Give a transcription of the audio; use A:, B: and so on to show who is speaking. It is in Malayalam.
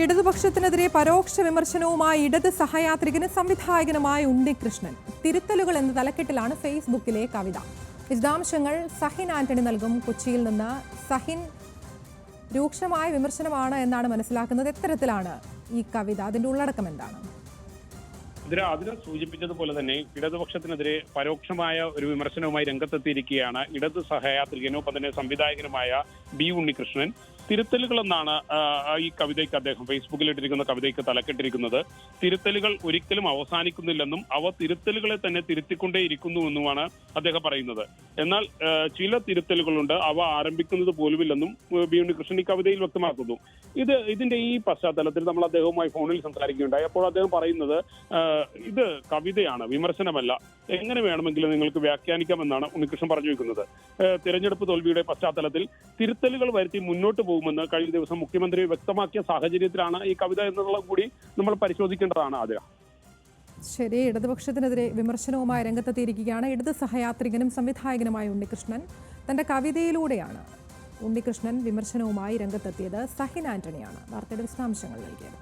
A: ഇടതുപക്ഷത്തിനെതിരെ പരോക്ഷ വിമർശനവുമായി ഇടത് സഹയാത്രികനും സംവിധായകനുമായ ഉണ്ണികൃഷ്ണൻ. തിരുത്തലുകൾ എന്ന തലക്കെട്ടിലാണ് ഫേസ്ബുക്കിലെ കവിത. വിശദാംശങ്ങൾ സഹിൻ ആന്റണി നൽകും. കൊച്ചിയിൽ നിന്ന് സഹിൻ, രൂക്ഷമായ വിമർശനമാണ് എന്നാണ് മനസ്സിലാക്കുന്നത്. എത്തരത്തിലാണ് ഈ കവിത? അതിന്റെ ഉള്ളടക്കം എന്താണ്?
B: അതിനെ സൂചിപ്പിച്ചതുപോലെ തന്നെ ഇടതുപക്ഷത്തിനെതിരെ പരോക്ഷമായ ഒരു വിമർശനവുമായി രംഗത്തെത്തിയിരിക്കുകയാണ് ഇടത് സഹയാത്രികനും തന്നെ സംവിധായകനുമായ ബി ഉണ്ണികൃഷ്ണൻ. തിരുത്തലുകൾ എന്നാണ് ഈ കവിതയ്ക്ക് അദ്ദേഹം ഫേസ്ബുക്കിൽ ഇട്ടിരിക്കുന്ന കവിതയ്ക്ക് തലക്കെട്ടിരിക്കുന്നത്. തിരുത്തലുകൾ ഒരിക്കലും അവസാനിക്കുന്നില്ലെന്നും അവ തിരുത്തലുകളെ തന്നെ തിരുത്തിക്കൊണ്ടേയിരിക്കുന്നുവെന്നുമാണ് അദ്ദേഹം പറയുന്നത്. എന്നാൽ ചില തിരുത്തലുകളുണ്ട്, അവ ആരംഭിക്കുന്നത് പോലുമില്ലെന്നും ബി ഉണ്ണികൃഷ്ണൻ ഈ കവിതയിൽ വ്യക്തമാക്കുന്നു. ഇതിന്റെ ഈ പശ്ചാത്തലത്തിൽ നമ്മൾ അദ്ദേഹവുമായി ഫോണിൽ സംസാരിക്കുകയുണ്ടായി. അപ്പോൾ അദ്ദേഹം പറയുന്നത് ഇത് കവിതയാണ്, വിമർശനമല്ല, എങ്ങനെ വേണമെങ്കിലും നിങ്ങൾക്ക് വ്യാഖ്യാനിക്കാമെന്നാണ് ഉണ്ണികൃഷ്ണൻ പറഞ്ഞു വെക്കുന്നത്. തിരഞ്ഞെടുപ്പ് തോൽവിയുടെ പശ്ചാത്തലത്തിൽ തിരുത്തലുകൾ വരുത്തി മുന്നോട്ട് പോകുമെന്ന് കഴിഞ്ഞ ദിവസം മുഖ്യമന്ത്രി വ്യക്തമാക്കിയ സാഹചര്യത്തിലാണ് ഈ കവിത എന്നുള്ളത് കൂടി നമ്മൾ പരിശോധിക്കേണ്ടതാണ്. ആദ്യം
A: ശരി, ഇടതുപക്ഷത്തിനെതിരെ വിമർശനവുമായി രംഗത്തെത്തിയിരിക്കുകയാണ് ഇടത് സഹയാത്രികനും സംവിധായകനുമായ ഉണ്ണികൃഷ്ണൻ. തന്റെ കവിതയിലൂടെയാണ് ഉണ്ണികൃഷ്ണൻ വിമർശനവുമായി രംഗത്തെത്തിയത്. സഹിൻ ആന്റണിയാണ് വാർത്തയുടെ വിശദാംശങ്ങൾ നൽകിയത്.